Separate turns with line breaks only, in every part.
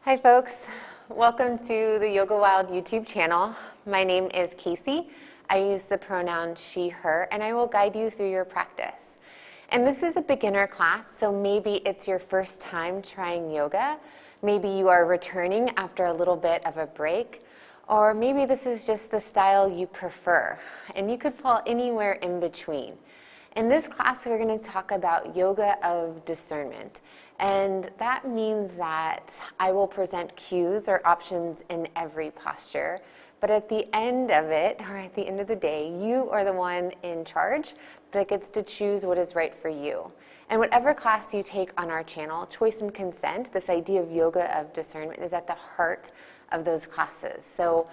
Hi folks, welcome to the Yoga Wild YouTube channel. My name is Casey. I use the pronoun she, her, and I will guide you through your practice. And this is a beginner class, so maybe it's your first time trying yoga. Maybe you are returning after a little bit of a break, or maybe this is just the style you prefer, and you could fall anywhere in between. In this class, we're going to talk about yoga of discernment. And that means that I will present cues or options in every posture. But at the end of it, or at the end of the day, you are the one in charge that gets to choose what is right for you. And whatever class you take on our channel, choice and consent, this idea of yoga of discernment is at the heart of those classes. So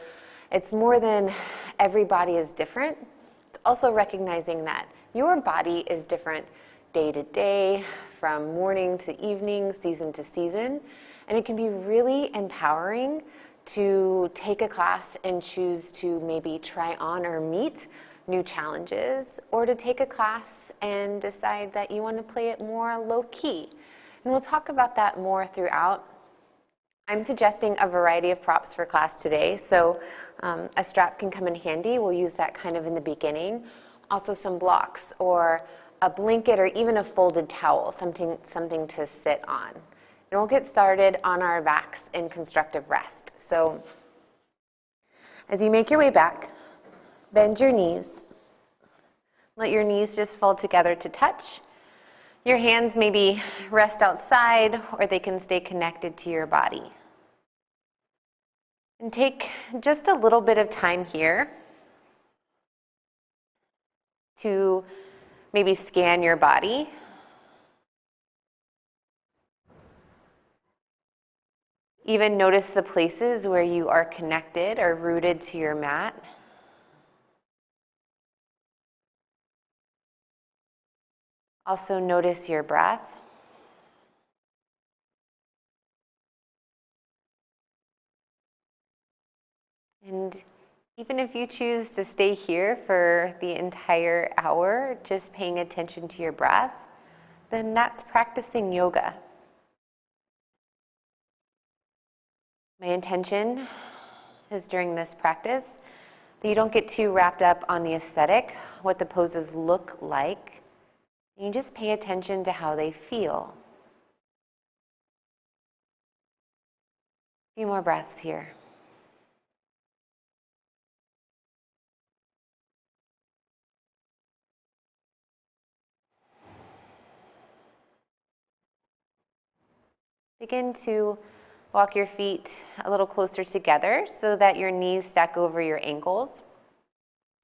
it's more than everybody is different. It's also recognizing that your body is different day to day, from morning to evening, season to season, and it can be really empowering to take a class and choose to maybe try on or meet new challenges, or to take a class and decide that you want to play it more low-key. And we'll talk about that more throughout. I'm suggesting a variety of props for class today, so a strap can come in handy. We'll use that kind of in the beginning. Also some blocks, or a blanket, or even a folded towel, something to sit on. And we'll get started on our backs in constructive rest. So as you make your way back, bend your knees. Let your knees just fall together to touch. Your hands maybe rest outside, or they can stay connected to your body. And take just a little bit of time here to maybe scan your body. Even notice the places where you are connected or rooted to your mat. Also notice your breath. And even if you choose to stay here for the entire hour, just paying attention to your breath, then that's practicing yoga. My intention is during this practice that you don't get too wrapped up on the aesthetic, what the poses look like. You just pay attention to how they feel. A few more breaths here. Begin to walk your feet a little closer together so that your knees stack over your ankles.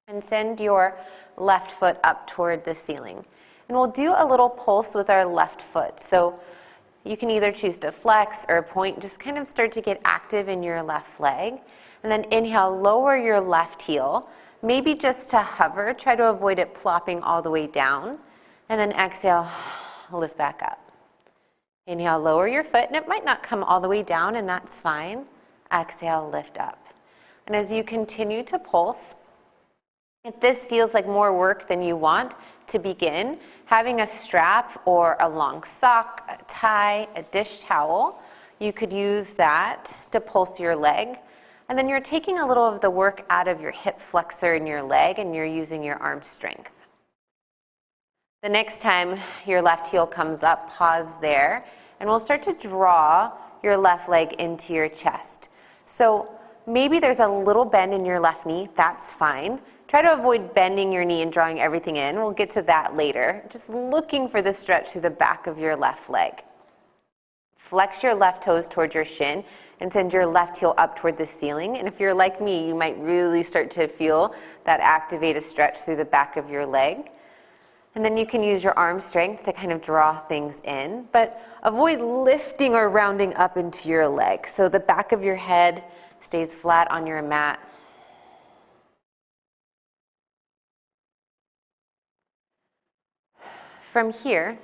And send your left foot up toward the ceiling. And we'll do a little pulse with our left foot. So you can either choose to flex or point, just kind of start to get active in your left leg. And then inhale, lower your left heel, maybe just to hover, try to avoid it plopping all the way down. And then exhale, lift back up. Inhale, lower your foot, and it might not come all the way down, and that's fine. Exhale, lift up. And as you continue to pulse, if this feels like more work than you want to begin, having a strap or a long sock, a tie, a dish towel, you could use that to pulse your leg. And then you're taking a little of the work out of your hip flexor in your leg, and you're using your arm strength. The next time your left heel comes up, pause there, and we'll start to draw your left leg into your chest. So maybe there's a little bend in your left knee, that's fine. Try to avoid bending your knee and drawing everything in. We'll get to that later. Just looking for the stretch through the back of your left leg. Flex your left toes towards your shin and send your left heel up toward the ceiling. And if you're like me, you might really start to feel that activated stretch through the back of your leg. And then you can use your arm strength to kind of draw things in, but avoid lifting or rounding up into your leg. So the back of your head stays flat on your mat. From here,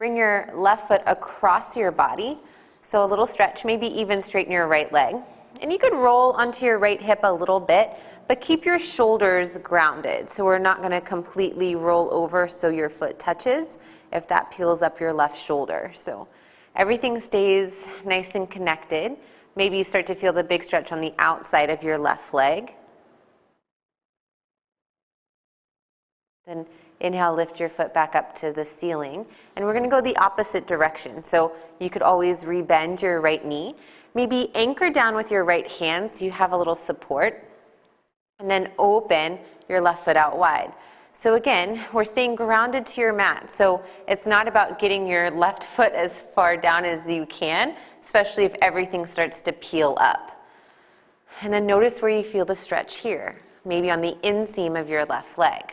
bring your left foot across your body. So a little stretch, maybe even straighten your right leg. And you could roll onto your right hip a little bit, but keep your shoulders grounded. So we're not going to completely roll over so your foot touches if that peels up your left shoulder. So everything stays nice and connected. Maybe you start to feel the big stretch on the outside of your left leg. Then inhale, lift your foot back up to the ceiling. And we're going to go the opposite direction. So you could always rebend your right knee. Maybe anchor down with your right hand so you have a little support. And then open your left foot out wide. So again, we're staying grounded to your mat. So it's not about getting your left foot as far down as you can, especially if everything starts to peel up. And then notice where you feel the stretch here, maybe on the inseam of your left leg.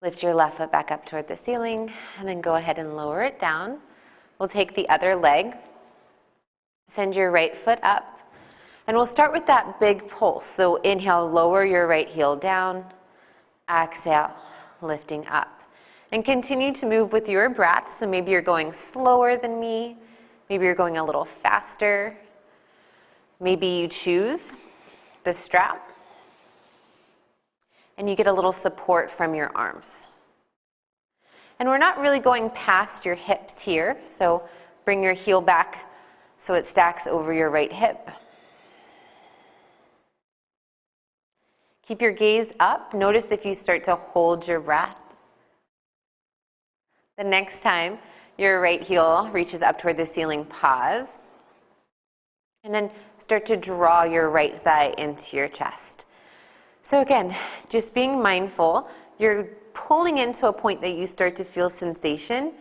Lift your left foot back up toward the ceiling, and then go ahead and lower it down. We'll take the other leg, send your right foot up, and we'll start with that big pulse. So inhale, lower your right heel down. Exhale, lifting up. And continue to move with your breath. So maybe you're going slower than me. Maybe you're going a little faster. Maybe you choose the strap. And you get a little support from your arms. And we're not really going past your hips here. So bring your heel back so it stacks over your right hip. Keep your gaze up. Notice if you start to hold your breath. The next time your right heel reaches up toward the ceiling, pause. And then start to draw your right thigh into your chest. So again, just being mindful, you're pulling into a point that you start to feel sensation,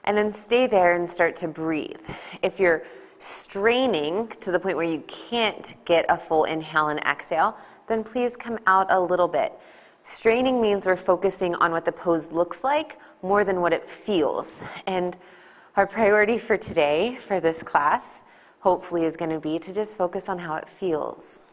and then stay there and start to breathe. If you're straining to the point where you can't get a full inhale and exhale, then please come out a little bit. Straining means we're focusing on what the pose looks like more than what it feels. And our priority for today, for this class, hopefully is going to be to just focus on how it feels.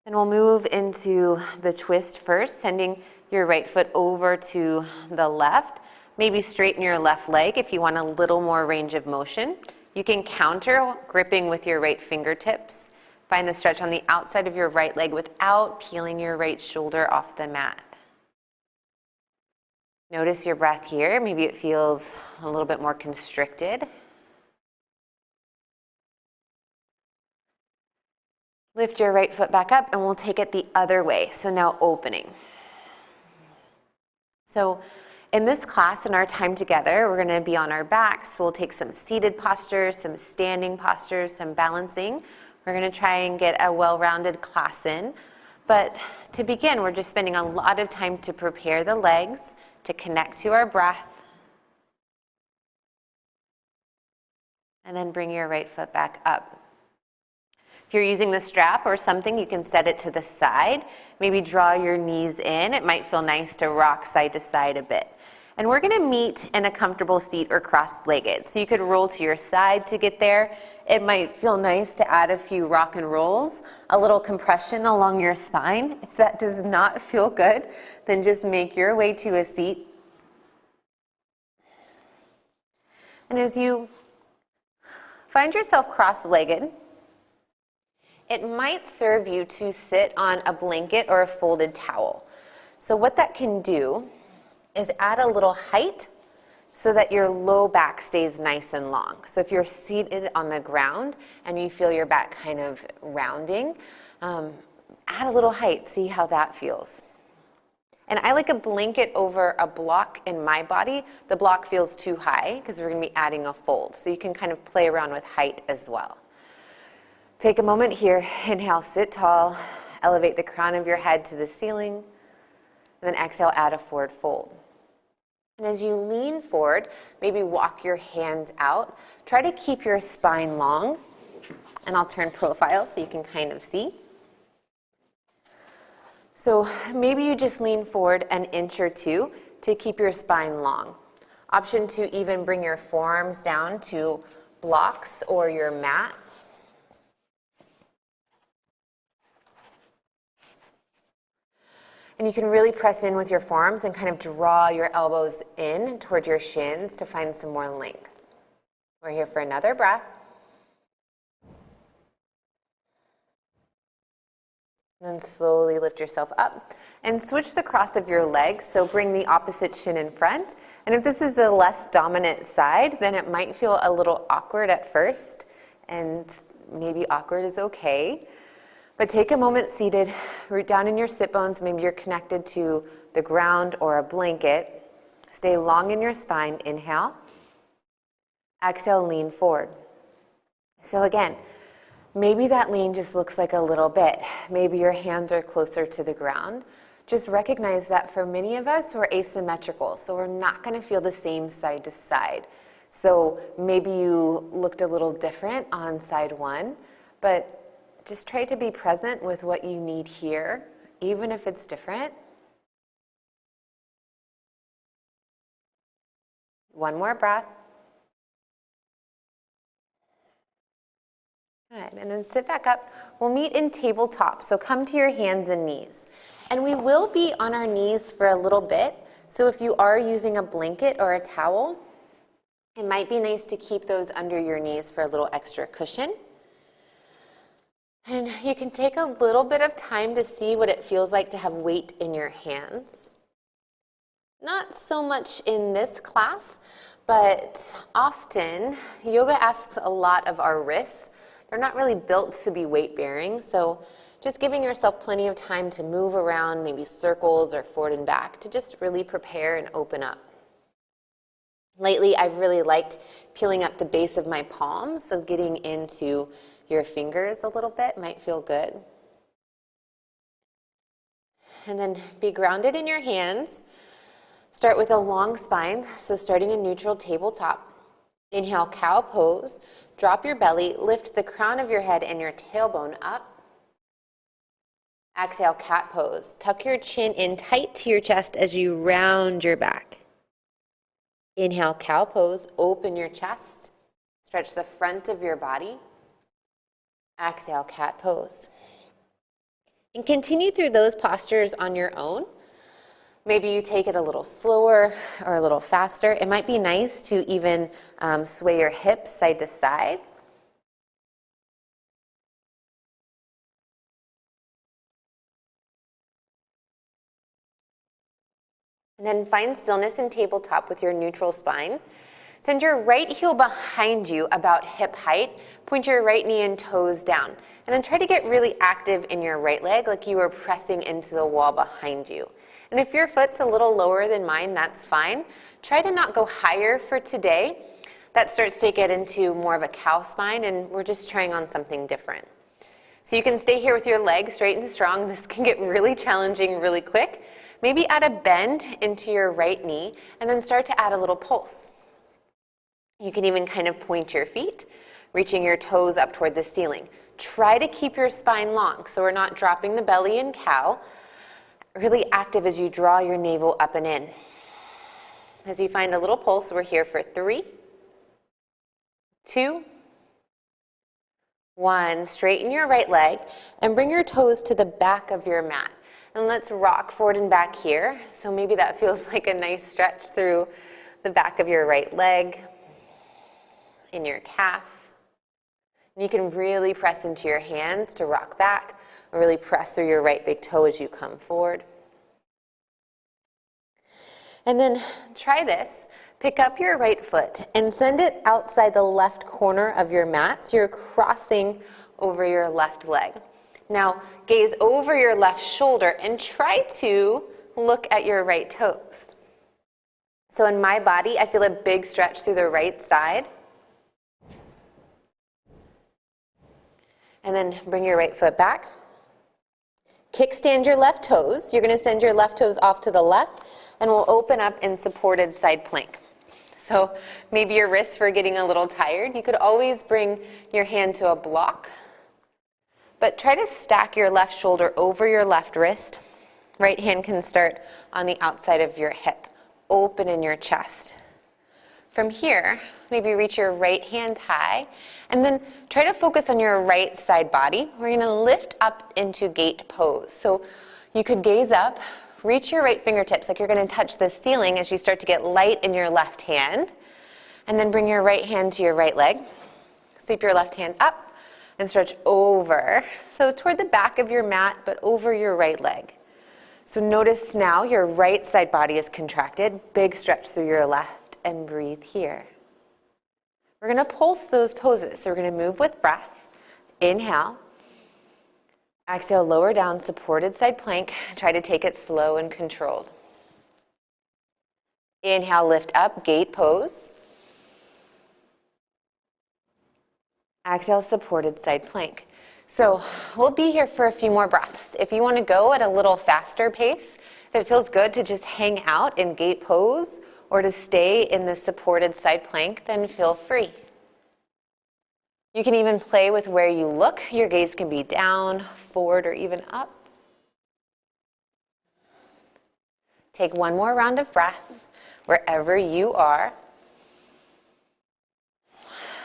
Then we'll move into the twist first, sending your right foot over to the left. Maybe straighten your left leg if you want a little more range of motion. You can counter, gripping with your right fingertips. Find the stretch on the outside of your right leg without peeling your right shoulder off the mat. Notice your breath here. Maybe it feels a little bit more constricted. Lift your right foot back up and we'll take it the other way. So now opening. So in this class, in our time together, we're going to be on our backs. We'll take some seated postures, some standing postures, some balancing. We're going to try and get a well-rounded class in. But to begin, we're just spending a lot of time to prepare the legs, to connect to our breath. And then bring your right foot back up. If you're using the strap or something, you can set it to the side. Maybe draw your knees in. It might feel nice to rock side to side a bit. And we're going to meet in a comfortable seat or cross-legged. So you could roll to your side to get there. It might feel nice to add a few rock and rolls, a little compression along your spine. If that does not feel good, then just make your way to a seat. And as you find yourself cross-legged, it might serve you to sit on a blanket or a folded towel. So what that can do is add a little height so that your low back stays nice and long. So if you're seated on the ground and you feel your back kind of rounding, add a little height, see how that feels. And I like a blanket over a block in my body. The block feels too high because we're going to be adding a fold. So you can kind of play around with height as well. Take a moment here, inhale, sit tall, elevate the crown of your head to the ceiling, and then exhale, add a forward fold. And as you lean forward, maybe walk your hands out. Try to keep your spine long, and I'll turn profile so you can kind of see. So maybe you just lean forward an inch or two to keep your spine long. Option to even bring your forearms down to blocks or your mat. And you can really press in with your forearms and kind of draw your elbows in towards your shins to find some more length. We're here for another breath. Then slowly lift yourself up and switch the cross of your legs. So bring the opposite shin in front. And if this is a less dominant side, then it might feel a little awkward at first. And maybe awkward is okay. But take a moment seated, root down in your sit bones. Maybe you're connected to the ground or a blanket. Stay long in your spine. Inhale. Exhale, lean forward. So again, maybe that lean just looks like a little bit. Maybe your hands are closer to the ground. Just recognize that for many of us, we're asymmetrical, so we're not going to feel the same side to side. So maybe you looked a little different on side one, but just try to be present with what you need here, even if it's different. One more breath. All right, and then sit back up. We'll meet in tabletop, so come to your hands and knees. And we will be on our knees for a little bit, so if you are using a blanket or a towel, it might be nice to keep those under your knees for a little extra cushion. And you can take a little bit of time to see what it feels like to have weight in your hands. Not so much in this class, but often yoga asks a lot of our wrists. They're not really built to be weight bearing, so just giving yourself plenty of time to move around, maybe circles or forward and back, to just really prepare and open up. Lately, I've really liked peeling up the base of my palms, so getting into your fingers a little bit might feel good. And then be grounded in your hands. Start with a long spine, so starting in neutral tabletop. Inhale, cow pose. Drop your belly, lift the crown of your head and your tailbone up. Exhale, cat pose. Tuck your chin in tight to your chest as you round your back. Inhale, cow pose. Open your chest. Stretch the front of your body. Exhale, cat pose. And continue through those postures on your own. Maybe you take it a little slower or a little faster. It might be nice to even sway your hips side to side. And then find stillness in tabletop with your neutral spine. Send your right heel behind you about hip height. Point your right knee and toes down. And then try to get really active in your right leg like you were pressing into the wall behind you. And if your foot's a little lower than mine, that's fine. Try to not go higher for today. That starts to get into more of a cow spine, and we're just trying on something different. So you can stay here with your legs straight and strong. This can get really challenging really quick. Maybe add a bend into your right knee, and then start to add a little pulse. You can even kind of point your feet, reaching your toes up toward the ceiling. Try to keep your spine long, so we're not dropping the belly in cow. Really active as you draw your navel up and in. As you find a little pulse, we're here for 3, 2, 1. Straighten your right leg and bring your toes to the back of your mat. And let's rock forward and back here. So maybe that feels like a nice stretch through the back of your right leg, in your calf. And you can really press into your hands to rock back, or really press through your right big toe as you come forward. And then try this. Pick up your right foot and send it outside the left corner of your mat, so you're crossing over your left leg. Now, gaze over your left shoulder and try to look at your right toes. So in my body, I feel a big stretch through the right side. And then bring your right foot back. Kickstand your left toes. You're going to send your left toes off to the left, and we'll open up in supported side plank. So maybe your wrists were getting a little tired. You could always bring your hand to a block. But try to stack your left shoulder over your left wrist. Right hand can start on the outside of your hip. Open in your chest. From here, maybe reach your right hand high, and then try to focus on your right side body. We're going to lift up into gate pose. So you could gaze up, reach your right fingertips like you're going to touch the ceiling as you start to get light in your left hand. And then bring your right hand to your right leg. Sweep your left hand up and stretch over. So toward the back of your mat, but over your right leg. So notice now your right side body is contracted. Big stretch through your left and breathe here. We're going to pulse those poses. So we're going to move with breath. Inhale. Exhale, lower down, supported side plank. Try to take it slow and controlled. Inhale, lift up, gate pose. Exhale, supported side plank. So we'll be here for a few more breaths. If you want to go at a little faster pace, if it feels good to just hang out in gate pose or to stay in the supported side plank, then feel free. You can even play with where you look. Your gaze can be down, forward, or even up. Take one more round of breath wherever you are.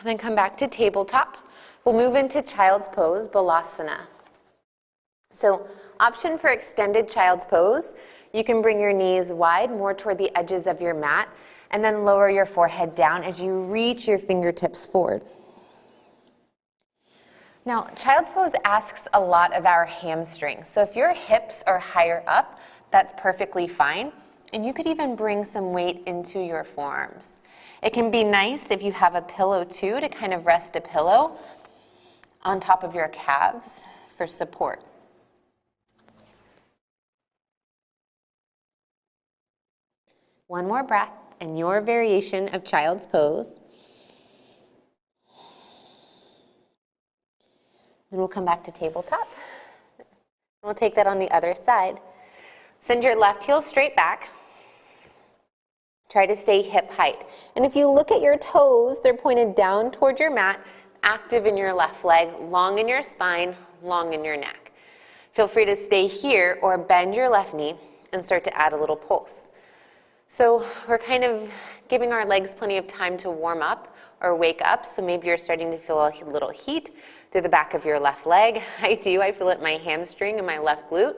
Then come back to tabletop. We'll move into child's pose, Balasana. So, option for extended child's pose, you can bring your knees wide, more toward the edges of your mat, and then lower your forehead down as you reach your fingertips forward. Now, child's pose asks a lot of our hamstrings. So if your hips are higher up, that's perfectly fine. And you could even bring some weight into your forearms. It can be nice if you have a pillow too, to kind of rest a pillow on top of your calves for support. One more breath in your variation of child's pose. Then we'll come back to tabletop. We'll take that on the other side. Send your left heel straight back. Try to stay hip height. And if you look at your toes, they're pointed down toward your mat, active in your left leg, long in your spine, long in your neck. Feel free to stay here or bend your left knee and start to add a little pulse. So we're kind of giving our legs plenty of time to warm up or wake up. So maybe you're starting to feel a little heat through the back of your left leg. I do. I feel it in my hamstring and my left glute.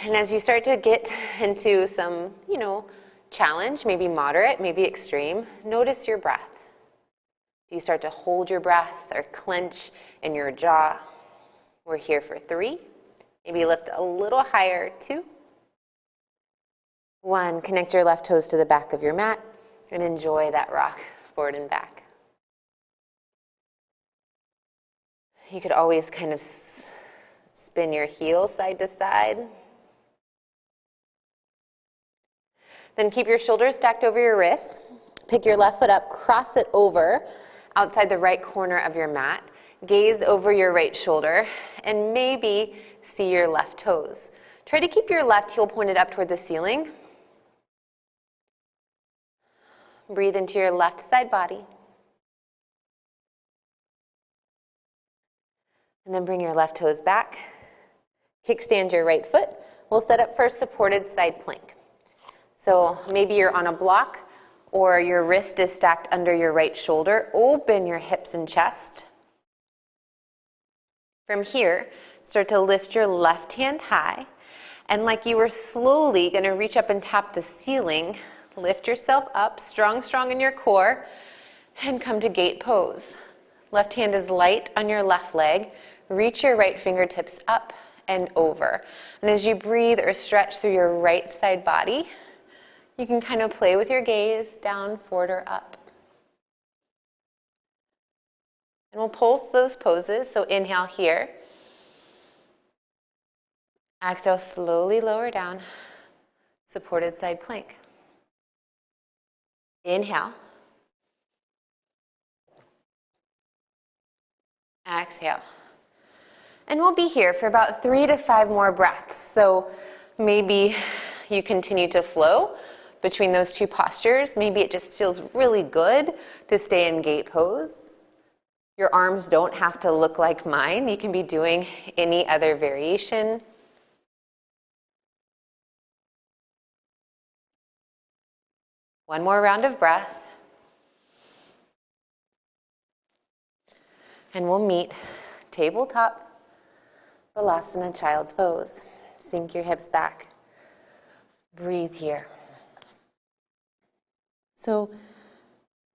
And as you start to get into some, challenge, maybe moderate, maybe extreme, notice your breath. Do you start to hold your breath or clench in your jaw? We're here for 3. Maybe lift a little higher, 2. 1, connect your left toes to the back of your mat and enjoy that rock forward and back. You could always kind of spin your heel side to side. Then keep your shoulders stacked over your wrists. Pick your left foot up, cross it over outside the right corner of your mat. Gaze over your right shoulder and maybe see your left toes. Try to keep your left heel pointed up toward the ceiling. Breathe into your left side body. And then bring your left toes back. Kickstand your right foot. We'll set up for a supported side plank. So maybe you're on a block or your wrist is stacked under your right shoulder. Open your hips and chest. From here, start to lift your left hand high. And like you were slowly going to reach up and tap the ceiling, lift yourself up, strong in your core, and come to gate pose. Left hand is light on your left leg. Reach your right fingertips up and over. And as you breathe or stretch through your right side body, you can kind of play with your gaze down, forward, or up. And we'll pulse those poses. So inhale here. Exhale, slowly lower down. Supported side plank. Inhale. Exhale. And we'll be here for about 3 to 5 more breaths. So maybe you continue to flow between those two postures. Maybe it just feels really good to stay in gate pose. Your arms don't have to look like mine. You can be doing any other variation. One more round of breath. And we'll meet tabletop, Balasana, child's pose. Sink your hips back. Breathe here. So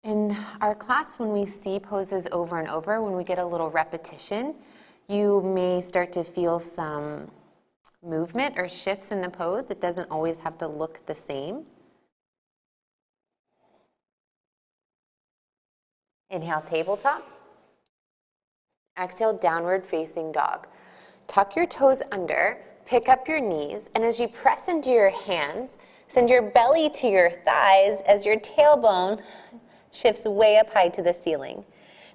in our class, when we see poses over and over, when we get a little repetition, you may start to feel some movement or shifts in the pose. It doesn't always have to look the same. Inhale, tabletop. Exhale, downward facing dog. Tuck your toes under, pick up your knees, and as you press into your hands, send your belly to your thighs as your tailbone shifts way up high to the ceiling.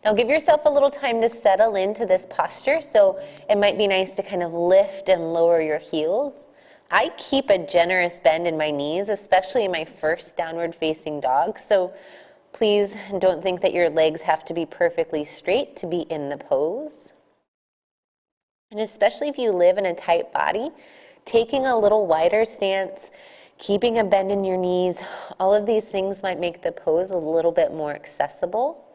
Now give yourself a little time to settle into this posture, so it might be nice to kind of lift and lower your heels. I keep a generous bend in my knees, especially in my first downward facing dog, so please don't think that your legs have to be perfectly straight to be in the pose. And especially if you live in a tight body, taking a little wider stance, keeping a bend in your knees, all of these things might make the pose a little bit more accessible.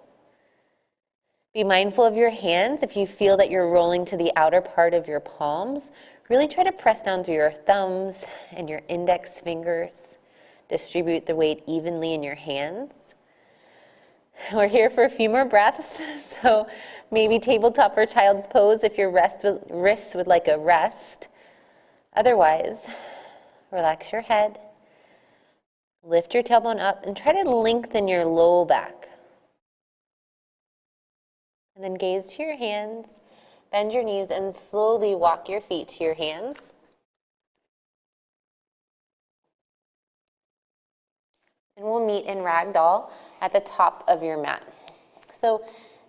Be mindful of your hands. If you feel that you're rolling to the outer part of your palms, really try to press down through your thumbs and your index fingers. Distribute the weight evenly in your hands. We're here for a few more breaths, so maybe tabletop or child's pose if your wrists would like a rest. Otherwise, relax your head, lift your tailbone up, and try to lengthen your low back. And then gaze to your hands, bend your knees, and slowly walk your feet to your hands. And we'll meet in Ragdoll at the top of your mat. So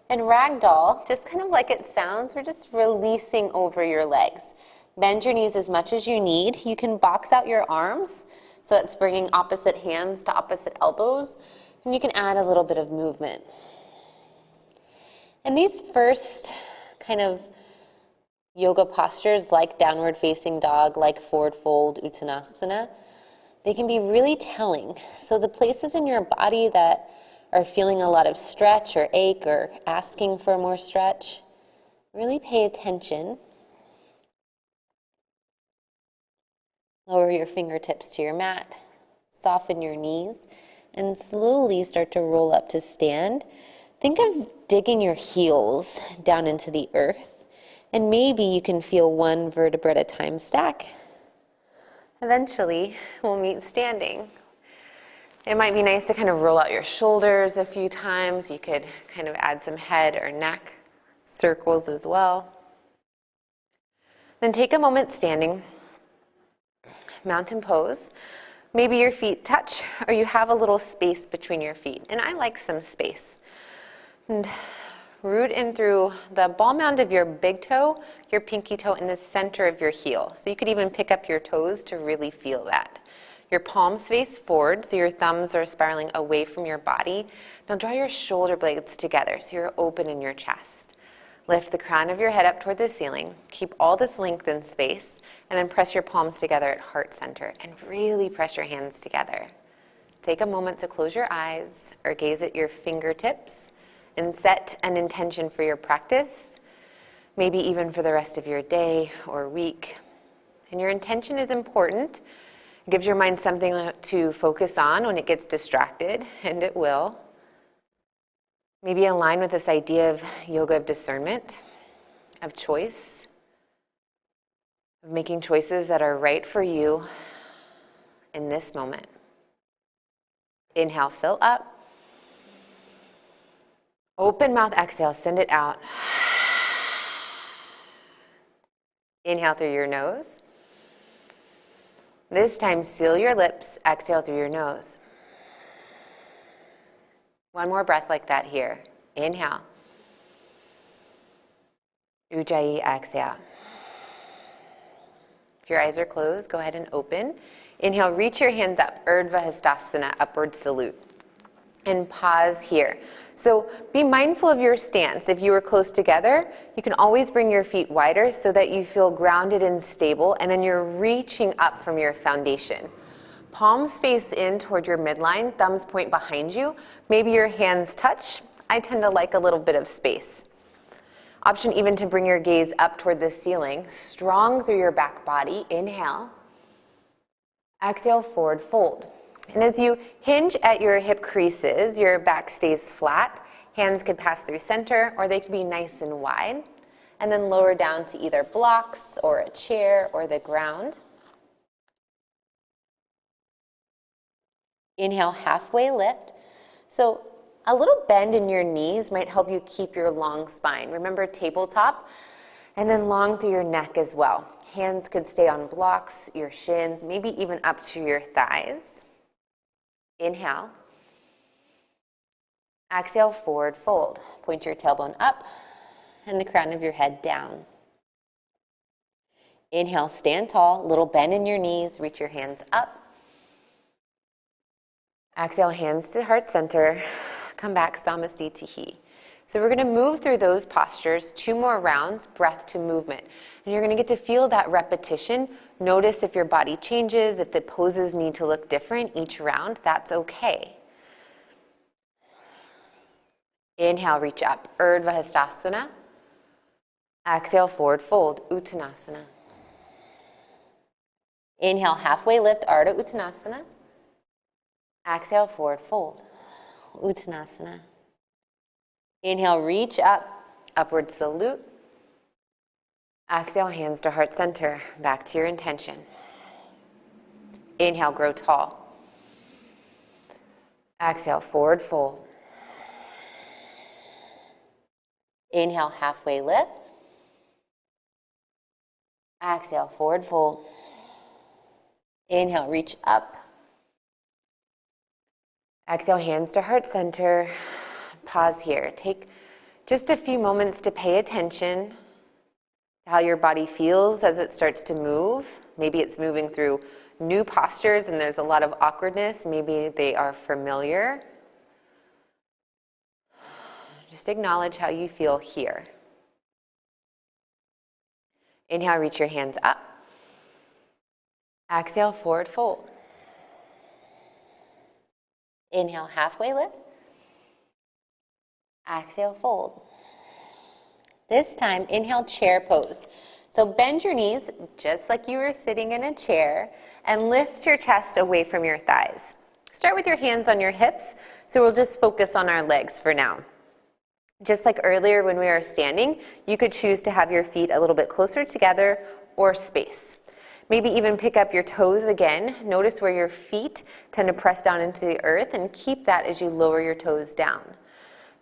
in Ragdoll, just kind of like it sounds, we're just releasing over your legs. Bend your knees as much as you need. You can box out your arms, so it's bringing opposite hands to opposite elbows, and you can add a little bit of movement. And these first kind of yoga postures, like downward facing dog, like forward fold, Uttanasana, they can be really telling. So the places in your body that are feeling a lot of stretch or ache or asking for more stretch, really pay attention. Lower your fingertips to your mat, soften your knees, and slowly start to roll up to stand. Think of digging your heels down into the earth, and maybe you can feel one vertebra at a time stack. Eventually, we'll meet standing. It might be nice to kind of roll out your shoulders a few times. You could kind of add some head or neck circles as well. Then take a moment standing. Mountain pose. Maybe your feet touch or you have a little space between your feet. And I like some space. And root in through the ball mound of your big toe, your pinky toe, in the center of your heel. So you could even pick up your toes to really feel that. Your palms face forward, so your thumbs are spiraling away from your body. Now draw your shoulder blades together so you're open in your chest. Lift the crown of your head up toward the ceiling. Keep all this length in space, and then press your palms together at heart center, and really press your hands together. Take a moment to close your eyes or gaze at your fingertips and set an intention for your practice, maybe even for the rest of your day or week. And your intention is important. It gives your mind something to focus on when it gets distracted, and it will. Maybe align with this idea of yoga of discernment, of choice, of making choices that are right for you in this moment. Inhale, fill up. Open mouth, exhale, send it out. Inhale through your nose. This time, seal your lips, exhale through your nose. One more breath like that here. Inhale. Ujjayi, exhale. If your eyes are closed, go ahead and open. Inhale, reach your hands up, Urdhva Hastasana, upward salute. And pause here. So be mindful of your stance. If you are close together, you can always bring your feet wider so that you feel grounded and stable, and then you're reaching up from your foundation. Palms face in toward your midline, thumbs point behind you. Maybe your hands touch. I tend to like a little bit of space. Option even to bring your gaze up toward the ceiling, strong through your back body. Inhale. Exhale, forward fold. And as you hinge at your hip creases, your back stays flat. Hands could pass through center, or they could be nice and wide. And then lower down to either blocks or a chair or the ground. Inhale, halfway lift. So a little bend in your knees might help you keep your long spine. Remember, tabletop, and then long through your neck as well. Hands could stay on blocks, your shins, maybe even up to your thighs. Inhale. Exhale, forward fold. Point your tailbone up and the crown of your head down. Inhale, stand tall, little bend in your knees, reach your hands up. Exhale, hands to heart center. Come back, Samasthiti. So we're going to move through those postures, 2 more rounds, breath to movement. And you're going to get to feel that repetition. Notice if your body changes, if the poses need to look different each round, that's okay. Inhale, reach up, Urdhva Hastasana. Exhale, forward fold, Uttanasana. Inhale, halfway lift, Ardha Uttanasana. Exhale, forward fold, Uttanasana. Inhale, reach up, upward salute. Exhale, hands to heart center, back to your intention. Inhale, grow tall. Exhale, forward fold. Inhale, halfway lift. Exhale, forward fold. Inhale, reach up. Exhale, hands to heart center. Pause here. Take just a few moments to pay attention to how your body feels as it starts to move. Maybe it's moving through new postures and there's a lot of awkwardness. Maybe they are familiar. Just acknowledge how you feel here. Inhale, reach your hands up. Exhale, forward fold. Inhale, halfway lift. Exhale, fold. This time, inhale, chair pose. So bend your knees just like you were sitting in a chair and lift your chest away from your thighs. Start with your hands on your hips, so we'll just focus on our legs for now. Just like earlier when we were standing, you could choose to have your feet a little bit closer together or space. Maybe even pick up your toes again. Notice where your feet tend to press down into the earth and keep that as you lower your toes down.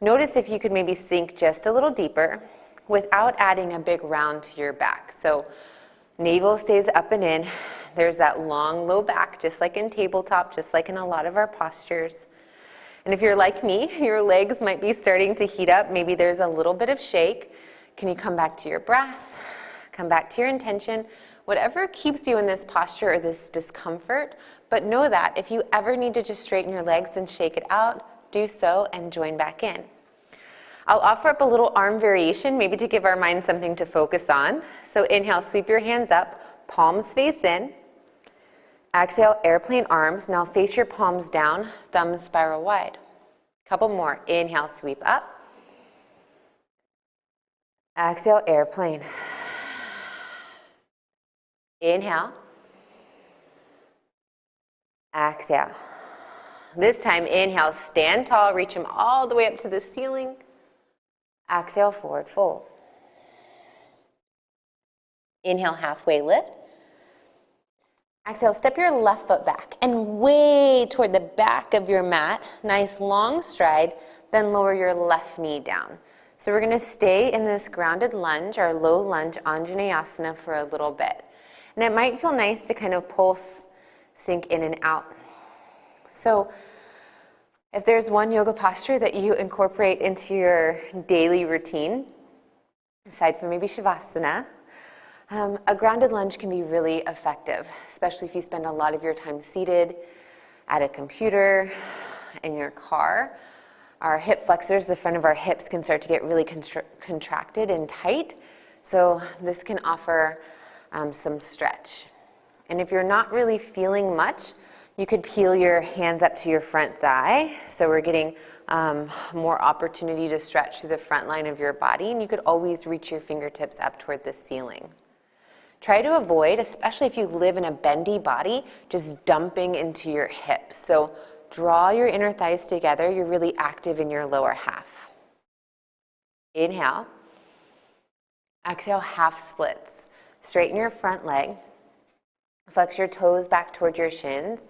Notice if you could maybe sink just a little deeper without adding a big round to your back. So navel stays up and in. There's that long, low back, just like in tabletop, just like in a lot of our postures. And if you're like me, your legs might be starting to heat up. Maybe there's a little bit of shake. Can you come back to your breath? Come back to your intention. Whatever keeps you in this posture or this discomfort, but know that if you ever need to just straighten your legs and shake it out, do so and join back in. I'll offer up a little arm variation, maybe to give our mind something to focus on. So inhale, sweep your hands up, palms face in. Exhale, airplane arms. Now face your palms down, thumbs spiral wide. Couple more. Inhale, sweep up. Exhale, airplane. Inhale. Exhale. This time, inhale, stand tall, reach them all the way up to the ceiling. Exhale, forward fold. Inhale, halfway lift. Exhale, step your left foot back and way toward the back of your mat. Nice long stride, then lower your left knee down. So we're going to stay in this grounded lunge, our low lunge Anjaneyasana, for a little bit. And it might feel nice to kind of pulse, sink in and out. So if there's one yoga posture that you incorporate into your daily routine, aside from maybe Shavasana, a grounded lunge can be really effective, especially if you spend a lot of your time seated at a computer, in your car. Our hip flexors, the front of our hips, can start to get really contracted and tight. So this can offer some stretch. And if you're not really feeling much, You could peel your hands up to your front thigh, so we're getting more opportunity to stretch through the front line of your body, and you could always reach your fingertips up toward the ceiling. Try to avoid, especially if you live in a bendy body, just dumping into your hips. So draw your inner thighs together. You're really active in your lower half. Inhale. Exhale, half splits. Straighten your front leg. Flex your toes back toward your shins,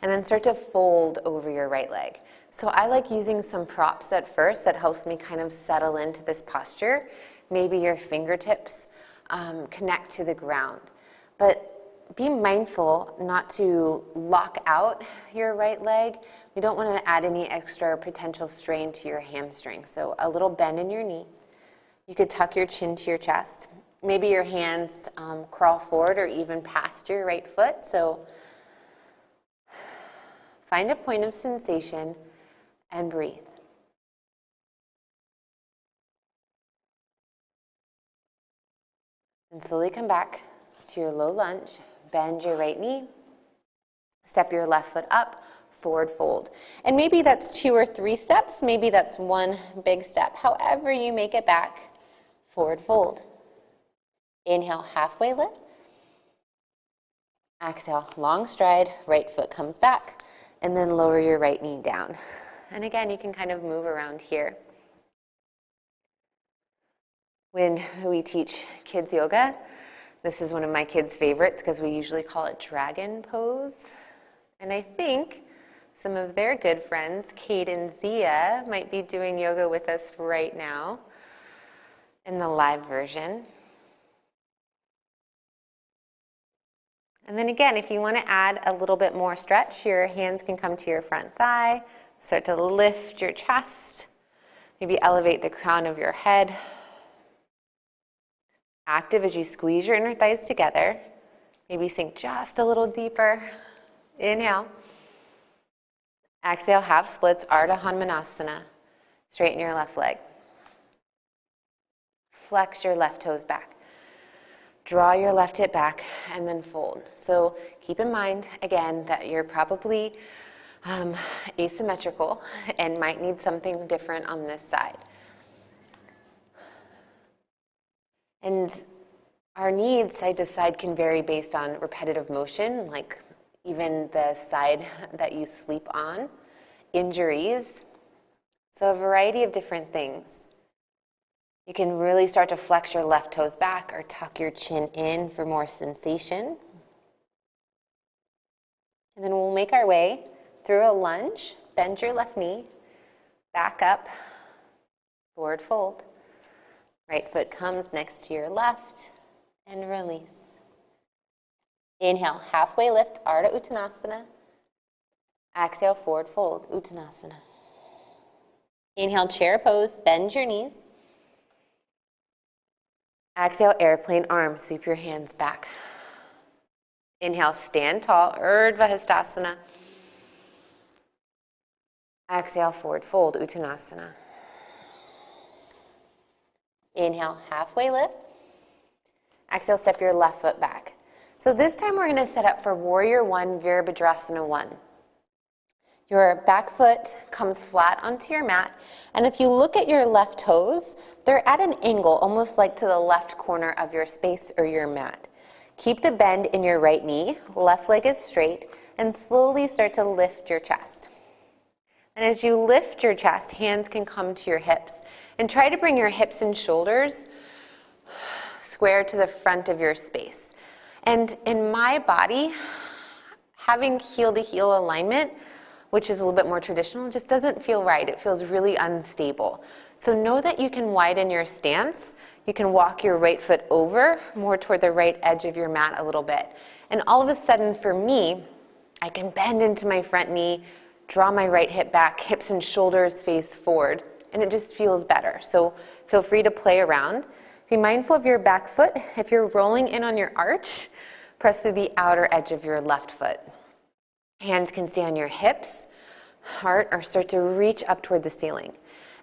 and then start to fold over your right leg. So I like using some props at first that helps me kind of settle into this posture. Maybe your fingertips connect to the ground. But be mindful not to lock out your right leg. We don't want to add any extra potential strain to your hamstring. So a little bend in your knee. You could tuck your chin to your chest. Maybe your hands crawl forward or even past your right foot. So find a point of sensation and breathe. And slowly come back to your low lunge. Bend your right knee. Step your left foot up, forward fold. And maybe that's 2 or 3 steps. Maybe that's one big step. However you make it back, forward fold. Inhale, halfway lift. Exhale, long stride, right foot comes back. And then lower your right knee down. And again, you can kind of move around here. When we teach kids yoga, this is one of my kids' favorites because we usually call it dragon pose. And I think some of their good friends, Kate and Zia, might be doing yoga with us right now in the live version. And then again, if you want to add a little bit more stretch, your hands can come to your front thigh. Start to lift your chest. Maybe elevate the crown of your head. Active as you squeeze your inner thighs together. Maybe sink just a little deeper. Inhale. Exhale, half splits, Ardha Hanumanasana. Straighten your left leg. Flex your left toes back. Draw your left hip back and then fold. So keep in mind, again, that you're probably asymmetrical and might need something different on this side. And our needs side to side can vary based on repetitive motion, like even the side that you sleep on, injuries, so a variety of different things. You can really start to flex your left toes back or tuck your chin in for more sensation. And then we'll make our way through a lunge. Bend your left knee, back up, forward fold. Right foot comes next to your left and release. Inhale, halfway lift, Ardha Uttanasana. Exhale, forward fold, Uttanasana. Inhale, chair pose, bend your knees. Exhale, airplane arms, sweep your hands back. Inhale, stand tall, Urdhva Hastasana. Exhale, forward fold, Uttanasana. Inhale, halfway lift. Exhale, step your left foot back. So this time we're going to set up for Warrior 1, Virabhadrasana 1. Your back foot comes flat onto your mat, and if you look at your left toes, they're at an angle, almost like to the left corner of your space or your mat. Keep the bend in your right knee, left leg is straight, and slowly start to lift your chest. And as you lift your chest, hands can come to your hips. And try to bring your hips and shoulders square to the front of your space. And in my body, having heel-to-heel alignment, which is a little bit more traditional, just doesn't feel right. It feels really unstable. So know that you can widen your stance. You can walk your right foot over more toward the right edge of your mat a little bit. And all of a sudden, for me, I can bend into my front knee, draw my right hip back, hips and shoulders face forward, and it just feels better. So feel free to play around. Be mindful of your back foot. If you're rolling in on your arch, press through the outer edge of your left foot. Hands can stay on your hips, heart, or start to reach up toward the ceiling.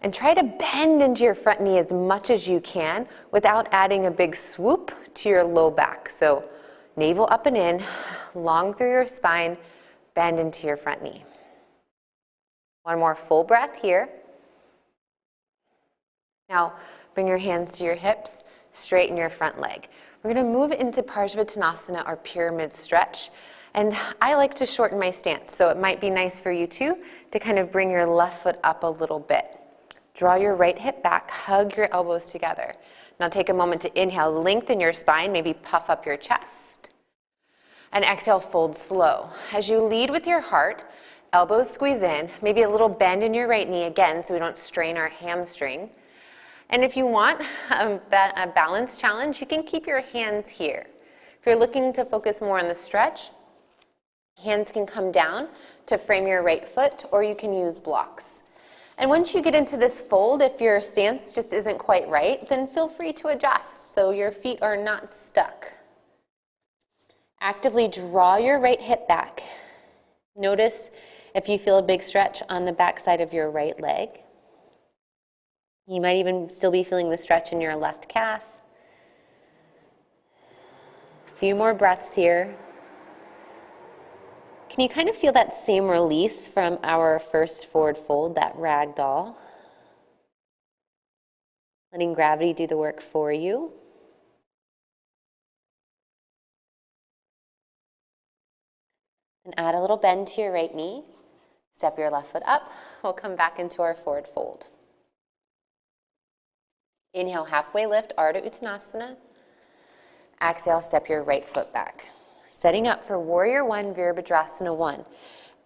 And try to bend into your front knee as much as you can without adding a big swoop to your low back. So navel up and in, long through your spine, bend into your front knee. One more full breath here. Now, bring your hands to your hips, straighten your front leg. We're going to move into Paschimottanasana, or pyramid stretch. And I like to shorten my stance, so it might be nice for you too to kind of bring your left foot up a little bit. Draw your right hip back, hug your elbows together. Now take a moment to inhale, lengthen your spine, maybe puff up your chest. And exhale, fold slow. As you lead with your heart, elbows squeeze in, maybe a little bend in your right knee again so we don't strain our hamstring. And if you want a balance challenge, you can keep your hands here. If you're looking to focus more on the stretch, hands can come down to frame your right foot, or you can use blocks. And once you get into this fold, if your stance just isn't quite right, then feel free to adjust so your feet are not stuck. Actively draw your right hip back. Notice if you feel a big stretch on the back side of your right leg. You might even still be feeling the stretch in your left calf. A few more breaths here. Can you kind of feel that same release from our first forward fold, that Ragdoll? Letting gravity do the work for you. And add a little bend to your right knee. Step your left foot up. We'll come back into our forward fold. Inhale, halfway lift, Ardha Uttanasana. Exhale, step your right foot back. Setting up for Warrior One, Virabhadrasana 1.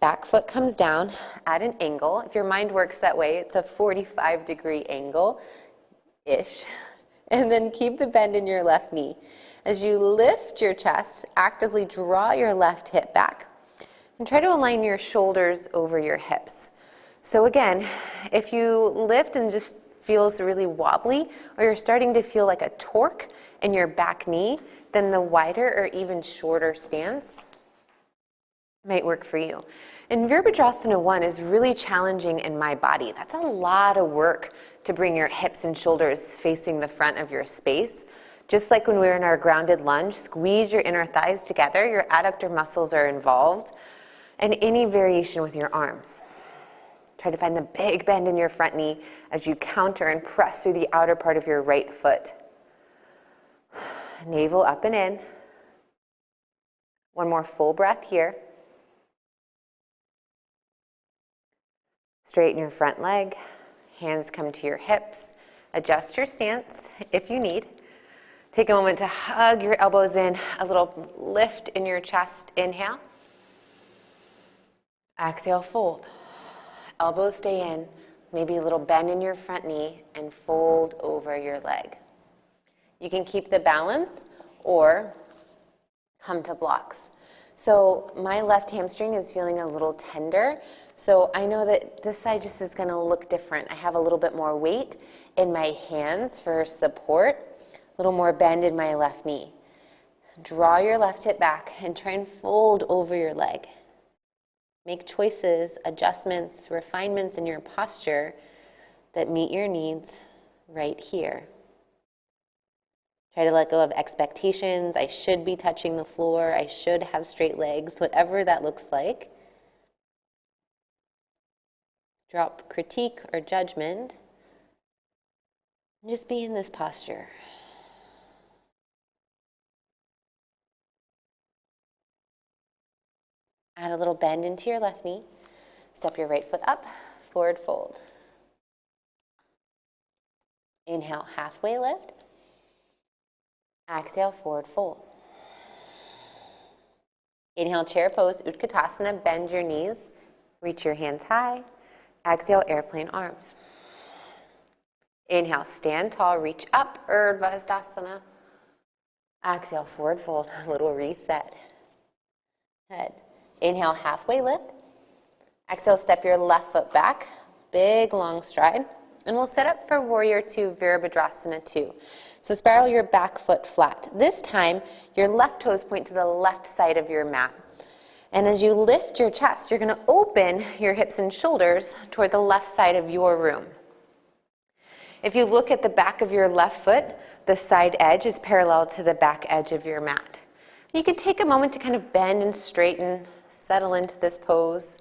Back foot comes down at an angle. If your mind works that way, it's a 45-degree angle-ish. And then keep the bend in your left knee. As you lift your chest, actively draw your left hip back. And try to align your shoulders over your hips. So again, if you lift and just feels really wobbly, or you're starting to feel like a torque in your back knee, then the wider or even shorter stance might work for you. And Virabhadrasana 1 is really challenging in my body. That's a lot of work to bring your hips and shoulders facing the front of your space. Just like when we're in our grounded lunge, squeeze your inner thighs together, your adductor muscles are involved, and any variation with your arms. Try to find the big bend in your front knee as you counter and press through the outer part of your right foot. Navel up and in. One more full breath here. Straighten your front leg. Hands come to your hips. Adjust your stance if you need. Take a moment to hug your elbows in. A little lift in your chest. Inhale. Exhale, fold. Elbows stay in, maybe a little bend in your front knee, and fold over your leg. You can keep the balance or come to blocks. So my left hamstring is feeling a little tender, so I know that this side just is going to look different. I have a little bit more weight in my hands for support, a little more bend in my left knee. Draw your left hip back and try and fold over your leg. Make choices, adjustments, refinements in your posture that meet your needs right here. Try to let go of expectations. I should be touching the floor. I should have straight legs, whatever that looks like. Drop critique or judgment. And just be in this posture. Add a little bend into your left knee. Step your right foot up, forward fold. Inhale, halfway lift. Exhale, forward fold. Inhale, chair pose, Utkatasana, bend your knees. Reach your hands high. Exhale, airplane arms. Inhale, stand tall, reach up, Urdhva Hastasana. Exhale, forward fold, a little reset. Head. Inhale, halfway lift. Exhale, step your left foot back. Big, long stride. And we'll set up for Warrior Two, Virabhadrasana 2. So spiral your back foot flat. This time, your left toes point to the left side of your mat. And as you lift your chest, you're going to open your hips and shoulders toward the left side of your room. If you look at the back of your left foot, the side edge is parallel to the back edge of your mat. You can take a moment to kind of bend and straighten settle into this pose.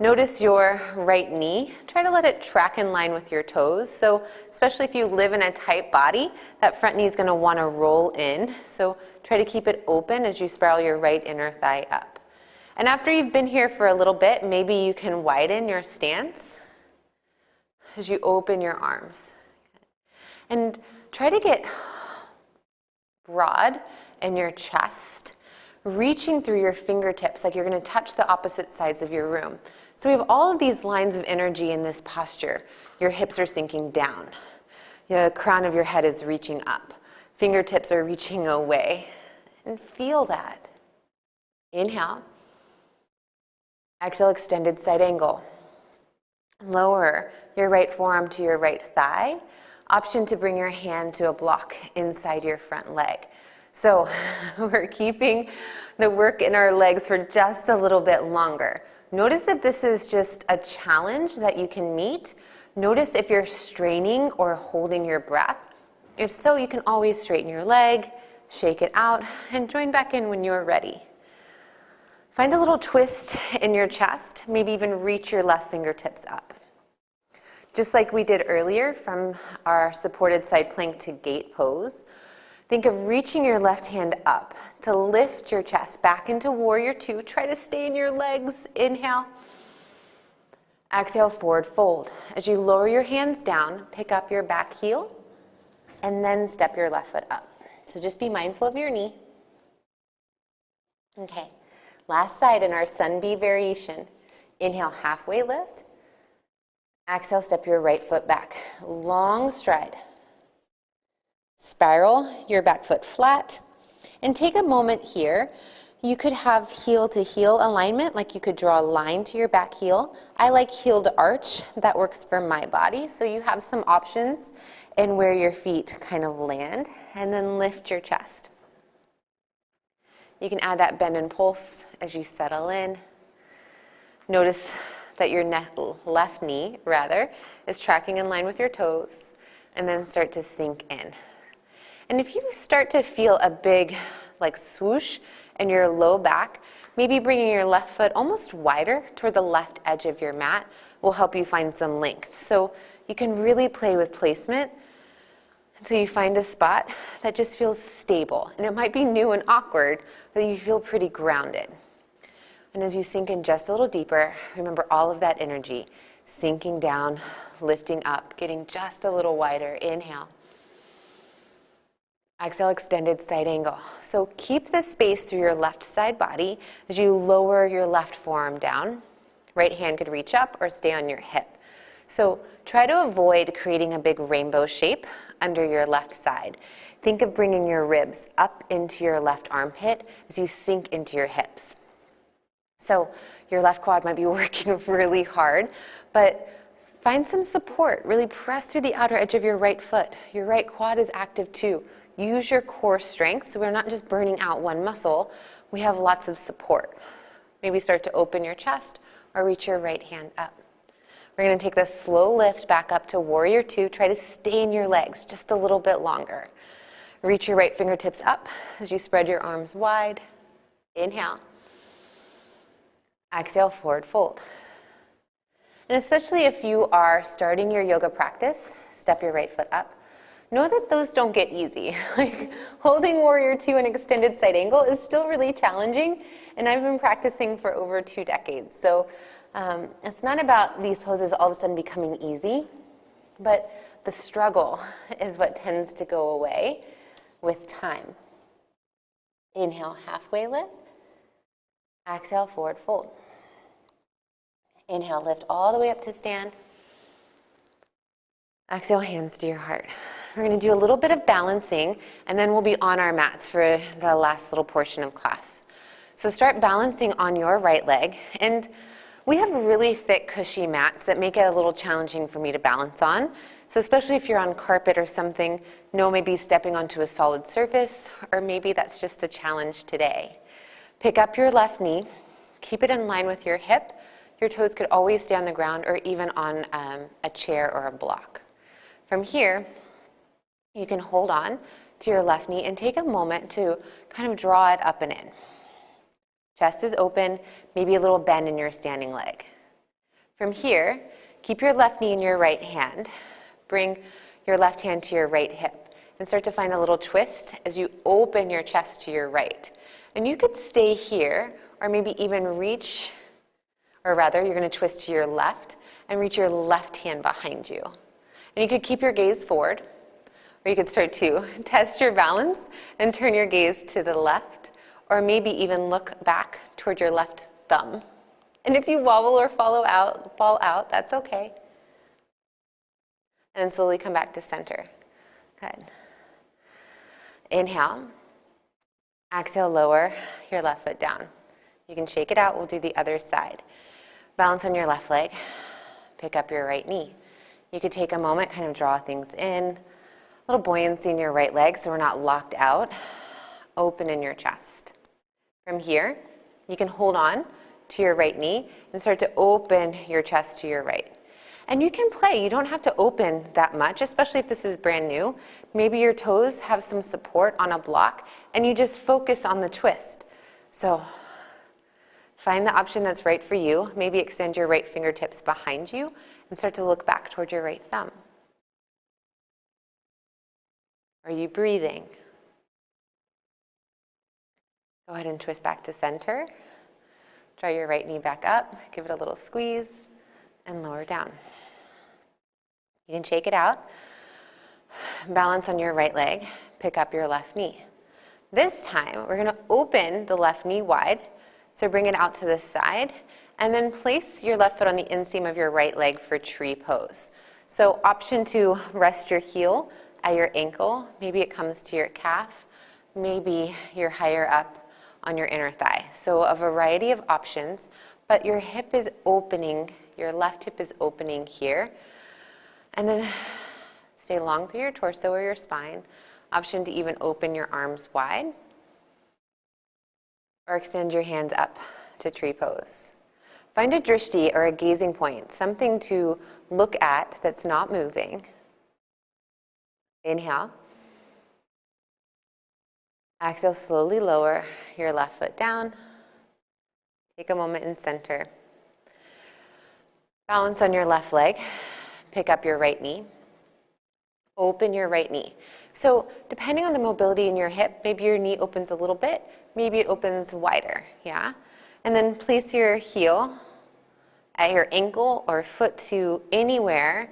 Notice your right knee. Try to let it track in line with your toes. So especially if you live in a tight body, that front knee is going to want to roll in. So try to keep it open as you spiral your right inner thigh up. And after you've been here for a little bit, maybe you can widen your stance as you open your arms. And try to get broad in your chest, reaching through your fingertips like you're going to touch the opposite sides of your room. So we have all of these lines of energy in this posture. Your hips are sinking down. The crown of your head is reaching up. Fingertips are reaching away. And feel that. Inhale. Exhale, extended side angle. Lower your right forearm to your right thigh. Option to bring your hand to a block inside your front leg. So we're keeping the work in our legs for just a little bit longer. Notice that this is just a challenge that you can meet. Notice if you're straining or holding your breath. If so, you can always straighten your leg, shake it out, and join back in when you're ready. Find a little twist in your chest, maybe even reach your left fingertips up. Just like we did earlier from our supported side plank to gate pose, think of reaching your left hand up to lift your chest back into warrior two. Try to stay in your legs. Inhale. Exhale, forward fold. As you lower your hands down, pick up your back heel and then step your left foot up. So just be mindful of your knee. Okay, last side in our sun bee variation. Inhale, halfway lift. Exhale, step your right foot back. Long stride. Spiral your back foot flat. And take a moment here. You could have heel to heel alignment, like you could draw a line to your back heel. I like heel to arch. That works for my body. So you have some options in where your feet kind of land. And then lift your chest. You can add that bend and pulse as you settle in. Notice that your left knee, is tracking in line with your toes, and then start to sink in. And if you start to feel a big, swoosh in your low back, maybe bringing your left foot almost wider toward the left edge of your mat will help you find some length. So you can really play with placement until you find a spot that just feels stable. And it might be new and awkward, but you feel pretty grounded. And as you sink in just a little deeper, remember all of that energy, sinking down, lifting up, getting just a little wider. Inhale. Exhale, extended side angle. So keep the space through your left side body as you lower your left forearm down. Right hand could reach up or stay on your hip. So try to avoid creating a big rainbow shape under your left side. Think of bringing your ribs up into your left armpit as you sink into your hips. So your left quad might be working really hard, but find some support. Really press through the outer edge of your right foot. Your right quad is active too. Use your core strength so we're not just burning out one muscle. We have lots of support. Maybe start to open your chest or reach your right hand up. We're going to take this slow lift back up to warrior two. Try to stay in your legs just a little bit longer. Reach your right fingertips up as you spread your arms wide. Inhale. Exhale, forward fold. And especially if you are starting your yoga practice, step your right foot up. Know that those don't get easy. Holding warrior two and extended side angle is still really challenging, and I've been practicing for over 2 decades. So it's not about these poses all of a sudden becoming easy, but the struggle is what tends to go away with time. Inhale, halfway lift. Exhale, forward fold. Inhale, lift all the way up to stand. Exhale, hands to your heart. We're going to do a little bit of balancing, and then we'll be on our mats for the last little portion of class. So start balancing on your right leg. And we have really thick, cushy mats that make it a little challenging for me to balance on. So especially if you're on carpet or something, know maybe stepping onto a solid surface, or maybe that's just the challenge today. Pick up your left knee. Keep it in line with your hip. Your toes could always stay on the ground or even on a chair or a block. From here, you can hold on to your left knee and take a moment to kind of draw it up and in. Chest is open, maybe a little bend in your standing leg. From here, keep your left knee in your right hand. Bring your left hand to your right hip and start to find a little twist as you open your chest to your right. And you could stay here or maybe even reach, or rather you're going to twist to your left and reach your left hand behind you. And you could keep your gaze forward, or you could start to test your balance and turn your gaze to the left, or maybe even look back toward your left thumb. And if you wobble or fall out, that's okay. And then slowly come back to center. Good. Inhale. Exhale, lower your left foot down. You can shake it out. We'll do the other side. Balance on your left leg. Pick up your right knee. You could take a moment, kind of draw things in. A little buoyancy in your right leg so we're not locked out. Open in your chest. From here, you can hold on to your right knee and start to open your chest to your right. And you can play. You don't have to open that much, especially if this is brand new. Maybe your toes have some support on a block and you just focus on the twist. So find the option that's right for you. Maybe extend your right fingertips behind you and start to look back toward your right thumb. Are you breathing? Go ahead and twist back to center. Draw your right knee back up, give it a little squeeze, and lower down. You can shake it out. Balance on your right leg, pick up your left knee. This time, we're going to open the left knee wide, so bring it out to the side, and then place your left foot on the inseam of your right leg for tree pose. So option to rest your heel at your ankle, maybe it comes to your calf, maybe you're higher up on your inner thigh. So a variety of options, but your hip is opening, your left hip is opening here. And then stay long through your torso or your spine. Option to even open your arms wide. Or extend your hands up to tree pose. Find a drishti or a gazing point, something to look at that's not moving. Inhale. Exhale, slowly lower your left foot down. Take a moment in center. Balance on your left leg. Pick up your right knee. Open your right knee. So depending on the mobility in your hip, maybe your knee opens a little bit, maybe it opens wider, yeah? And then place your heel at your ankle or foot to anywhere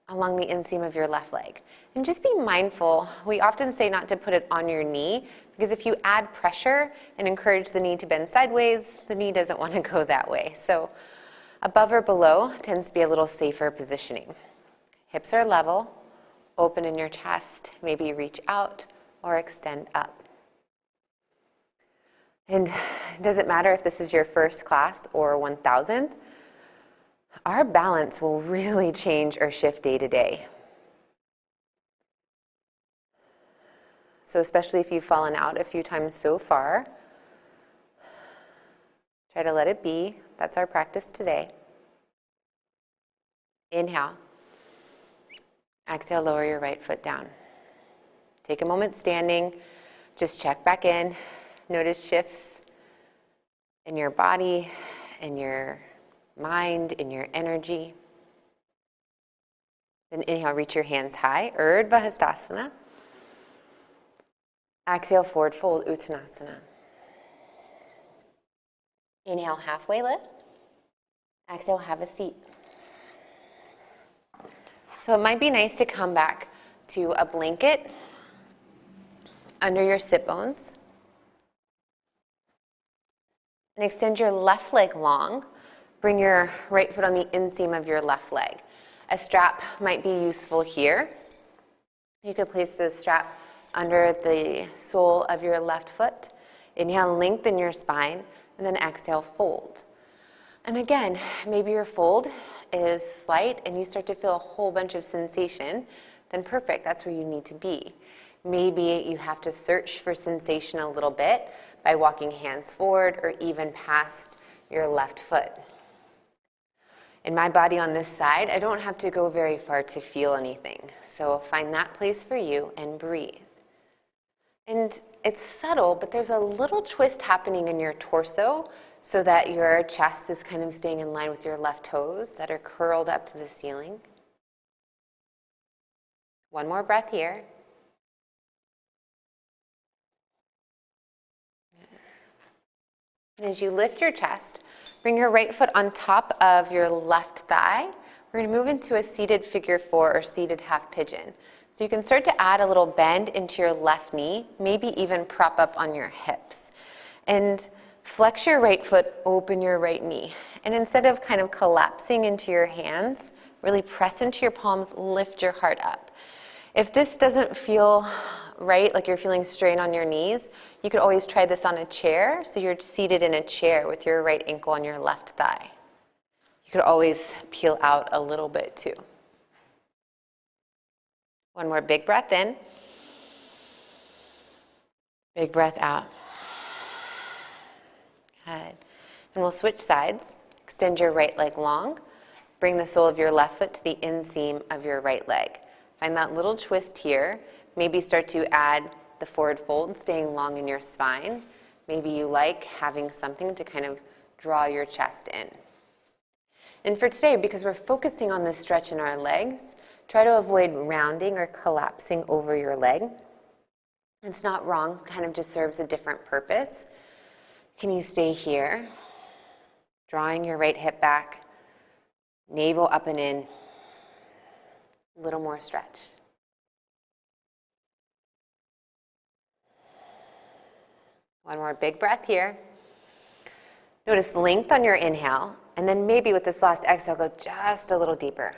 along the inseam of your left leg. And just be mindful. We often say not to put it on your knee because if you add pressure and encourage the knee to bend sideways, the knee doesn't want to go that way. So above or below tends to be a little safer positioning. Hips are level, open in your chest, maybe reach out or extend up. And it doesn't matter if this is your first class or 1000th, our balance will really change or shift day to day. So especially if you've fallen out a few times so far, try to let it be. That's our practice today. Inhale. Exhale, lower your right foot down. Take a moment standing. Just check back in. Notice shifts in your body, in your mind, in your energy. Then inhale, reach your hands high, Ii Virabhadrasana. Exhale, forward fold, Uttanasana. Inhale, halfway lift. Exhale, have a seat. So it might be nice to come back to a blanket under your sit bones. And extend your left leg long. Bring your right foot on the inseam of your left leg. A strap might be useful here. You could place the strap under the sole of your left foot. Inhale, lengthen your spine, and then exhale, fold. And again, maybe your fold is slight and you start to feel a whole bunch of sensation, then perfect, that's where you need to be. Maybe you have to search for sensation a little bit by walking hands forward or even past your left foot. In my body on this side, I don't have to go very far to feel anything. So find that place for you and breathe. And it's subtle, but there's a little twist happening in your torso so that your chest is kind of staying in line with your left toes that are curled up to the ceiling. One more breath here. And as you lift your chest, bring your right foot on top of your left thigh. We're going to move into a seated figure four or seated half pigeon. So you can start to add a little bend into your left knee, maybe even prop up on your hips. And flex your right foot, open your right knee. And instead of kind of collapsing into your hands, really press into your palms, lift your heart up. If this doesn't feel right, like you're feeling strain on your knees, you could always try this on a chair. So you're seated in a chair with your right ankle on your left thigh. You could always peel out a little bit too. One more big breath in. Big breath out. Good. And we'll switch sides. Extend your right leg long. Bring the sole of your left foot to the inseam of your right leg. Find that little twist here. Maybe start to add the forward fold, staying long in your spine. Maybe you like having something to kind of draw your chest in. And for today, because we're focusing on this stretch in our legs, try to avoid rounding or collapsing over your leg. It's not wrong, kind of just serves a different purpose. Can you stay here? Drawing your right hip back, navel up and in. A little more stretch. One more big breath here. Notice length on your inhale, and then maybe with this last exhale, go just a little deeper.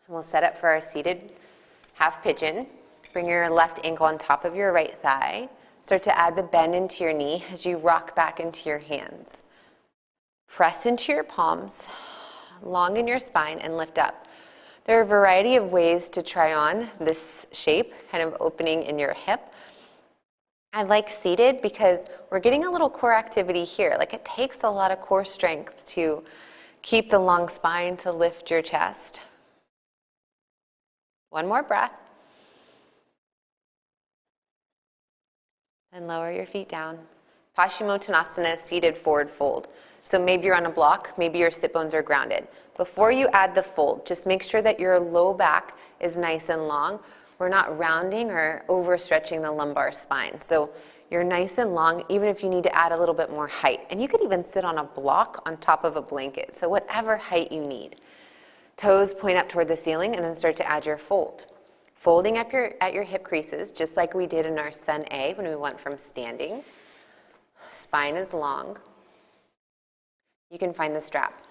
And we'll set up for our seated half pigeon. Bring your left ankle on top of your right thigh. Start to add the bend into your knee as you rock back into your hands. Press into your palms, long in your spine, and lift up. There are a variety of ways to try on this shape, kind of opening in your hip. I like seated because we're getting a little core activity here. Like it takes a lot of core strength to keep the long spine, to lift your chest. One more breath. And lower your feet down. Paschimottanasana, seated forward fold. So maybe you're on a block, maybe your sit bones are grounded. Before you add the fold, just make sure that your low back is nice and long. We're not rounding or overstretching the lumbar spine. So you're nice and long, even if you need to add a little bit more height. And you could even sit on a block on top of a blanket. So whatever height you need. Toes point up toward the ceiling and then start to add your fold. Folding up at your hip creases, just like we did in our Sun A when we went from standing. Spine is long. You can find the strap.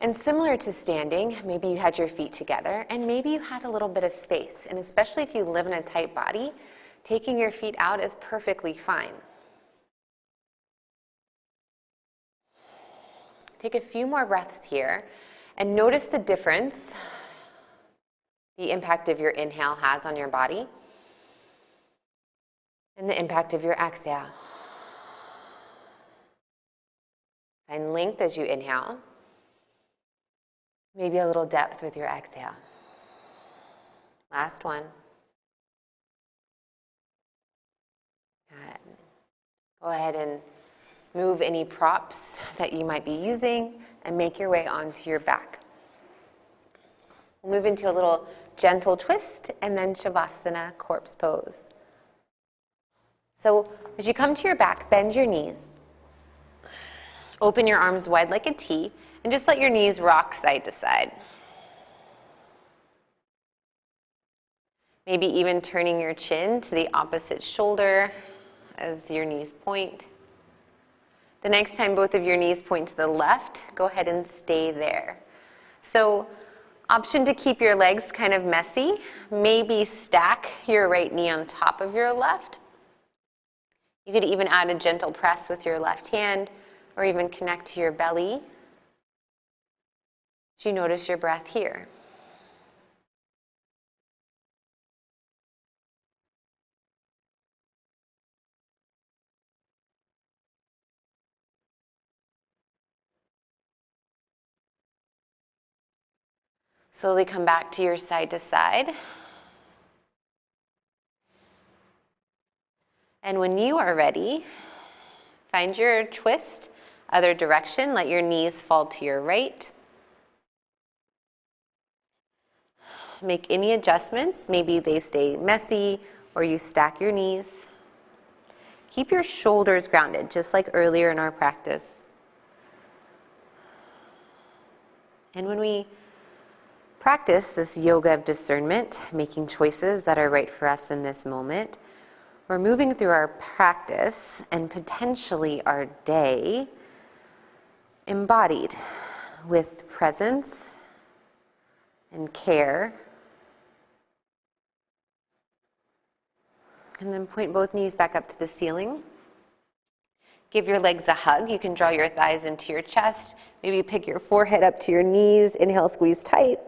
And similar to standing, maybe you had your feet together and maybe you had a little bit of space. And especially if you live in a tight body, taking your feet out is perfectly fine. Take a few more breaths here and notice the difference the impact of your inhale has on your body and the impact of your exhale. Find length as you inhale. Maybe a little depth with your exhale. Last one. Good. Go ahead and move any props that you might be using and make your way onto your back. We'll move into a little gentle twist and then Shavasana, corpse pose. So as you come to your back, bend your knees. Open your arms wide like a T and just let your knees rock side to side. Maybe even turning your chin to the opposite shoulder as your knees point. The next time both of your knees point to the left, go ahead and stay there. So, option to keep your legs kind of messy. Maybe stack your right knee on top of your left. You could even add a gentle press with your left hand or even connect to your belly. As you notice your breath here. Slowly come back to your side to side. And when you are ready, find your twist, other direction. Let your knees fall to your right. Make any adjustments. Maybe they stay messy or you stack your knees. Keep your shoulders grounded, just like earlier in our practice. And when we practice this yoga of discernment, making choices that are right for us in this moment, we're moving through our practice and potentially our day embodied with presence and care. And then point both knees back up to the ceiling. Give your legs a hug. You can draw your thighs into your chest. Maybe pick your forehead up to your knees. Inhale, squeeze tight.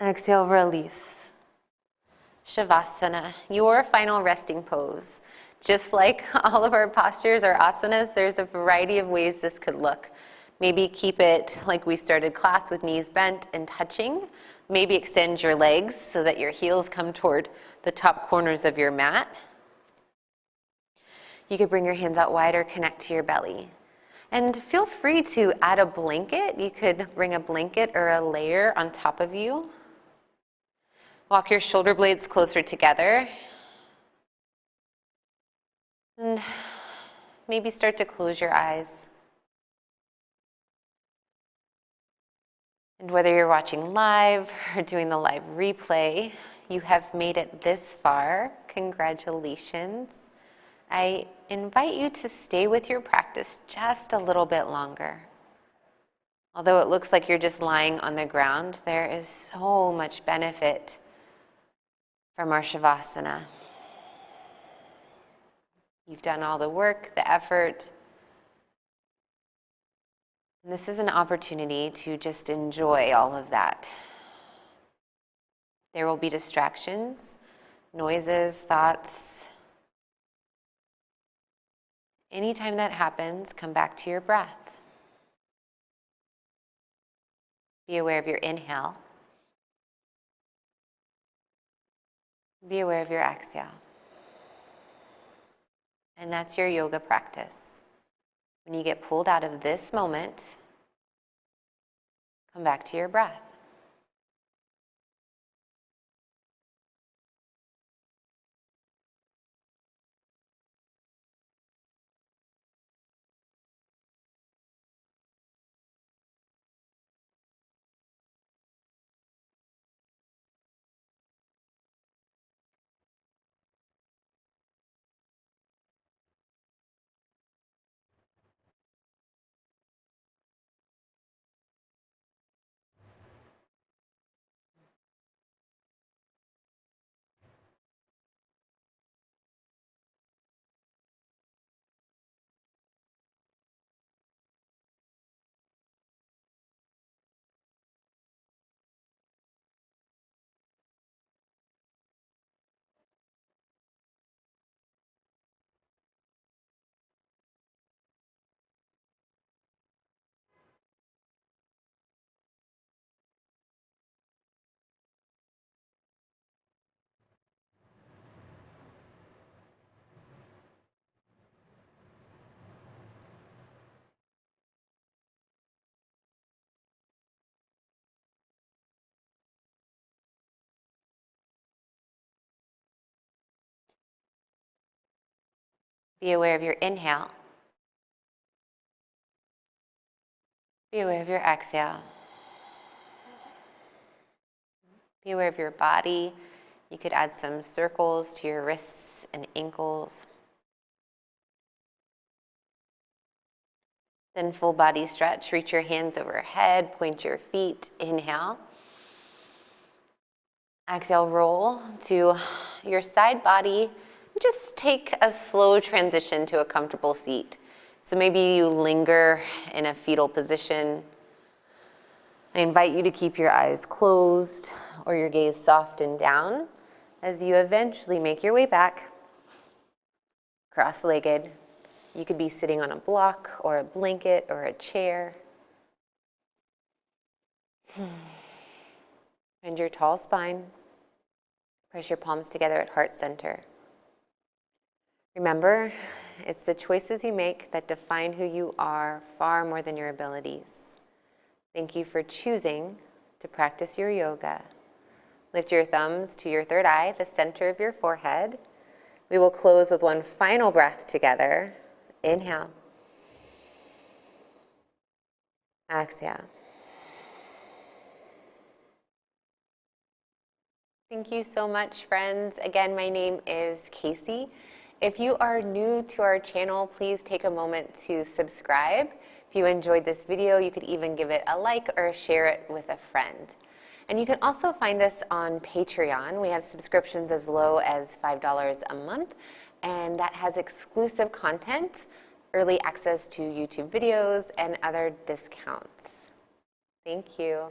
Exhale, release. Shavasana, your final resting pose. Just like all of our postures or asanas, there's a variety of ways this could look. Maybe keep it like we started class with knees bent and touching. Maybe extend your legs so that your heels come toward the top corners of your mat. You could bring your hands out wide or connect to your belly. And feel free to add a blanket. You could bring a blanket or a layer on top of you. Walk your shoulder blades closer together. And maybe start to close your eyes. And whether you're watching live or doing the live replay, you have made it this far. Congratulations. I invite you to stay with your practice just a little bit longer. Although it looks like you're just lying on the ground, there is so much benefit from our Shavasana. You've done all the work, the effort. And this is an opportunity to just enjoy all of that. There will be distractions, noises, thoughts. Anytime that happens, come back to your breath. Be aware of your inhale. Be aware of your exhale. And that's your yoga practice. When you get pulled out of this moment, come back to your breath. Be aware of your inhale. Be aware of your exhale. Be aware of your body. You could add some circles to your wrists and ankles. Then full body stretch. Reach your hands overhead. Point your feet. Inhale. Exhale, roll to your side body. Just take a slow transition to a comfortable seat. So maybe you linger in a fetal position. I invite you to keep your eyes closed or your gaze soft and down as you eventually make your way back, cross-legged. You could be sitting on a block or a blanket or a chair. Find your tall spine. Press your palms together at heart center. Remember, it's the choices you make that define who you are far more than your abilities. Thank you for choosing to practice your yoga. Lift your thumbs to your third eye, the center of your forehead. We will close with one final breath together. Inhale. Exhale. Thank you so much, friends. Again, my name is Casey. If you are new to our channel, please take a moment to subscribe. If you enjoyed this video, you could even give it a like or share it with a friend. And you can also find us on Patreon. We have subscriptions as low as $5 a month, and that has exclusive content, early access to YouTube videos, and other discounts. Thank you.